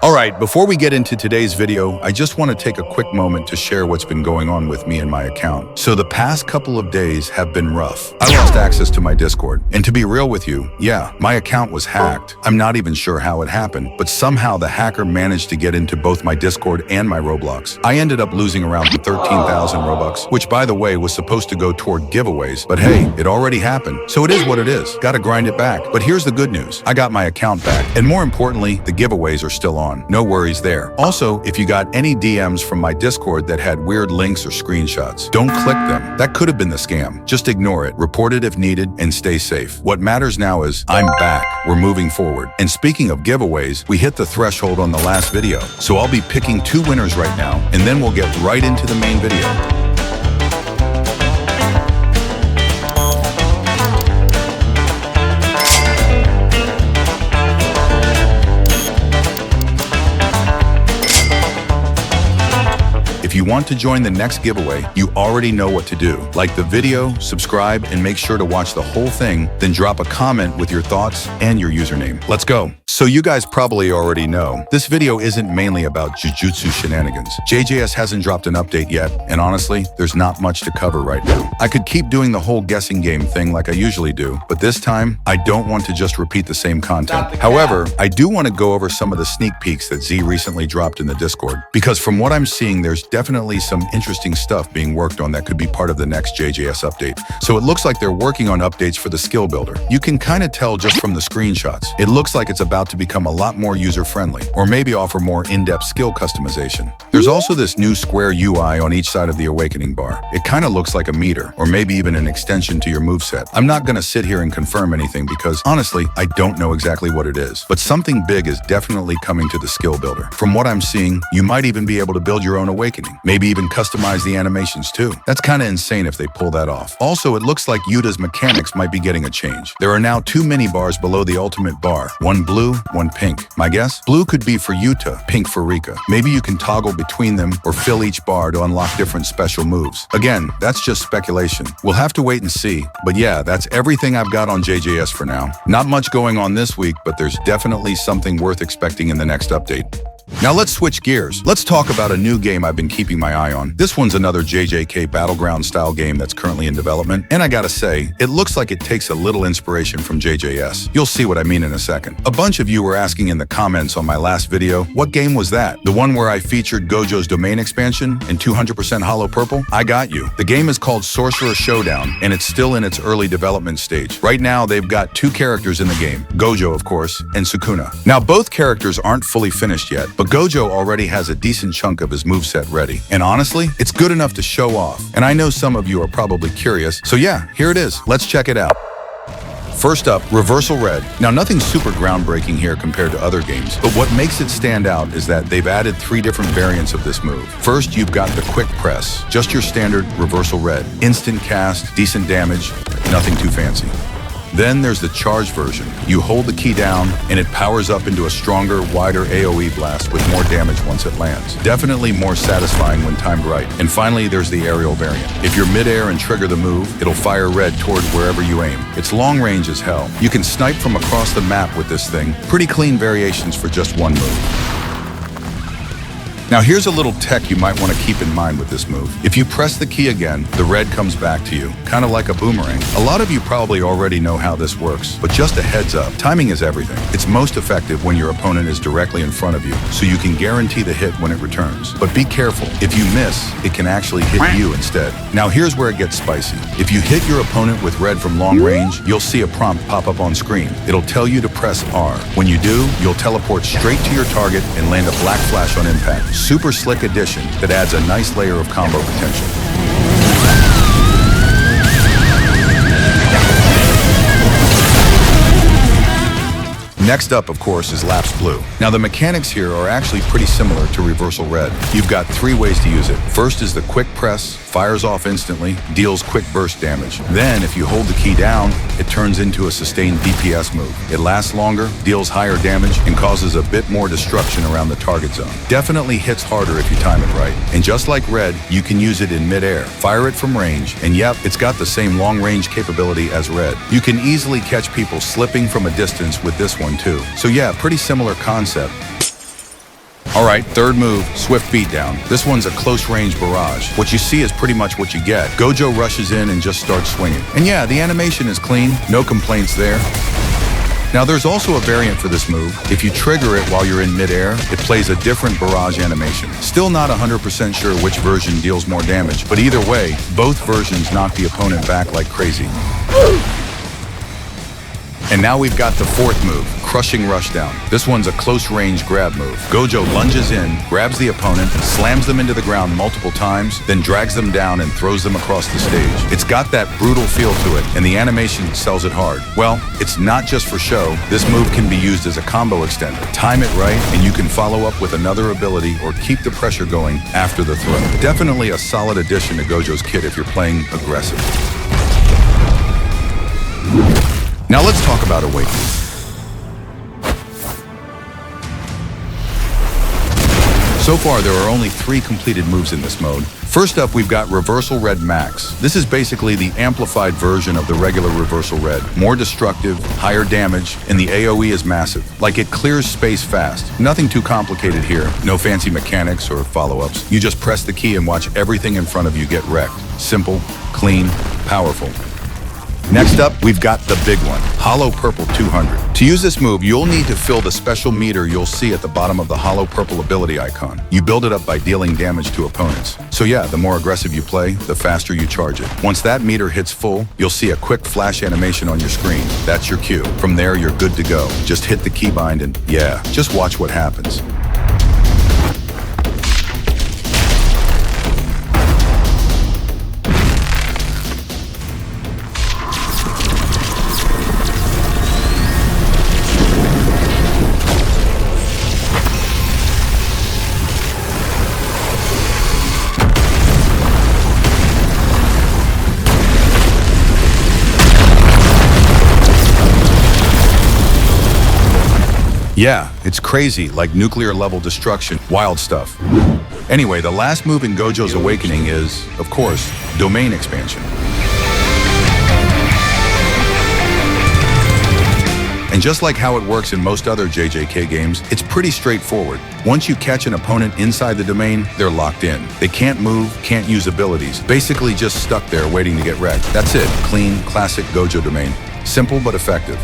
Alright, before we get into today's video, I just want to take a quick moment to share what's been going on with me and my account. So the past couple of days have been rough. I lost access to my Discord. And to be real with you, yeah, my account was hacked. I'm not even sure how it happened, but somehow the hacker managed to get into both my Discord and my Roblox. I ended up losing around 13,000 Robux, which by the way was supposed to go toward giveaways. But hey, it already happened. So it is what it is. Gotta grind it back. But here's the good news. I got my account back. And more importantly, the giveaways are still on. No worries there. Also, if you got any DMs from my Discord that had weird links or screenshots, don't click them. That could have been the scam. Just ignore it, report it if needed, and stay safe. What matters now is I'm back. We're moving forward. And speaking of giveaways, we hit the threshold on the last video. So I'll be picking 2 winners right now, and then we'll get right into the main video. If you want to join the next giveaway, you already know what to do. Like the video, subscribe, and make sure to watch the whole thing, then drop a comment with your thoughts and your username. Let's go. So you guys probably already know, this video isn't mainly about Jujutsu Shenanigans. JJS hasn't dropped an update yet, and honestly, there's not much to cover right now. I could keep doing the whole guessing game thing like I usually do, but this time, I don't want to just repeat the same content. However, I do want to go over some of the sneak peeks that Z recently dropped in the Discord, because from what I'm seeing, there's definitely some interesting stuff being worked on that could be part of the next JJS update. So it looks like they're working on updates for the skill builder. You can kind of tell just from the screenshots. It looks like it's about to become a lot more user-friendly, or maybe offer more in-depth skill customization. There's also this new square UI on each side of the awakening bar. It kind of looks like a meter, or maybe even an extension to your moveset. I'm not going to sit here and confirm anything because, honestly, I don't know exactly what it is. But something big is definitely coming to the skill builder. From what I'm seeing, you might even be able to build your own awakening. Maybe even customize the animations too. That's kind of insane if they pull that off. Also, it looks like Yuta's mechanics might be getting a change. There are now 2 mini bars below the ultimate bar. One blue, one pink. My guess? Blue could be for Yuta, pink for Rika. Maybe you can toggle between them or fill each bar to unlock different special moves. Again, that's just speculation. We'll have to wait and see. But yeah, that's everything I've got on JJS for now. Not much going on this week, but there's definitely something worth expecting in the next update. Now let's switch gears. Let's talk about a new game I've been keeping my eye on. This one's another JJK Battleground style game that's currently in development. And I gotta say, it looks like it takes a little inspiration from JJS. You'll see what I mean in a second. A bunch of you were asking in the comments on my last video, what game was that? The one where I featured Gojo's domain expansion and 200% Hollow Purple? I got you. The game is called Sorcerer Showdown, and it's still in its early development stage. Right now, they've got 2 characters in the game, Gojo, of course, and Sukuna. Now, both characters aren't fully finished yet, but Gojo already has a decent chunk of his moveset ready. And honestly, it's good enough to show off. And I know some of you are probably curious, so yeah, here it is. Let's check it out. First up, Reversal Red. Now nothing super groundbreaking here compared to other games, but what makes it stand out is that they've added 3 different variants of this move. First, you've got the Quick Press, just your standard Reversal Red. Instant cast, decent damage, nothing too fancy. Then there's the charge version. You hold the key down and it powers up into a stronger, wider AoE blast with more damage once it lands. Definitely more satisfying when timed right. And finally, there's the aerial variant. If you're midair and trigger the move, it'll fire red toward wherever you aim. It's long range as hell. You can snipe from across the map with this thing. Pretty clean variations for just one move. Now here's a little tech you might want to keep in mind with this move. If you press the key again, the red comes back to you, kind of like a boomerang. A lot of you probably already know how this works, but just a heads up, timing is everything. It's most effective when your opponent is directly in front of you, so you can guarantee the hit when it returns. But be careful, if you miss, it can actually hit you instead. Now here's where it gets spicy. If you hit your opponent with red from long range, you'll see a prompt pop up on screen. It'll tell you to press R. When you do, you'll teleport straight to your target and land a black flash on impact. Super slick addition that adds a nice layer of combo potential. Next up, of course, is Lapse Blue. Now, the mechanics here are actually pretty similar to Reversal Red. You've got 3 ways to use it. First is the Quick Press, fires off instantly, deals quick burst damage. Then, if you hold the key down, it turns into a sustained DPS move. It lasts longer, deals higher damage, and causes a bit more destruction around the target zone. Definitely hits harder if you time it right. And just like Red, you can use it in midair, fire it from range, and yep, it's got the same long-range capability as Red. You can easily catch people slipping from a distance with this one too. So yeah, pretty similar concept. All right, third move, swift beatdown. This one's a close-range barrage. What you see is pretty much what you get. Gojo rushes in and just starts swinging. And yeah, the animation is clean, no complaints there. Now there's also a variant for this move. If you trigger it while you're in midair, it plays a different barrage animation. Still not 100% sure which version deals more damage, but either way, both versions knock the opponent back like crazy. And now we've got the fourth move, Crushing Rushdown. This one's a close-range grab move. Gojo lunges in, grabs the opponent, slams them into the ground multiple times, then drags them down and throws them across the stage. It's got that brutal feel to it, and the animation sells it hard. Well, it's not just for show. This move can be used as a combo extender. Time it right, and you can follow up with another ability or keep the pressure going after the throw. Definitely a solid addition to Gojo's kit if you're playing aggressive. Now let's talk about Awakening. So far, there are only 3 completed moves in this mode. First up, we've got Reversal Red Max. This is basically the amplified version of the regular Reversal Red. More destructive, higher damage, and the AoE is massive. Like, it clears space fast. Nothing too complicated here. No fancy mechanics or follow-ups. You just press the key and watch everything in front of you get wrecked. Simple, clean, powerful. Next up, we've got the big one, Hollow Purple 200. To use this move, you'll need to fill the special meter you'll see at the bottom of the Hollow Purple ability icon. You build it up by dealing damage to opponents. So yeah, the more aggressive you play, the faster you charge it. Once that meter hits full, you'll see a quick flash animation on your screen. That's your cue. From there, you're good to go. Just hit the keybind and yeah, just watch what happens. Yeah, it's crazy, like nuclear-level destruction, wild stuff. Anyway, the last move in Gojo's Awakening is, of course, Domain Expansion. And just like how it works in most other JJK games, it's pretty straightforward. Once you catch an opponent inside the domain, they're locked in. They can't move, can't use abilities, basically just stuck there waiting to get wrecked. That's it, clean, classic Gojo domain. Simple but effective.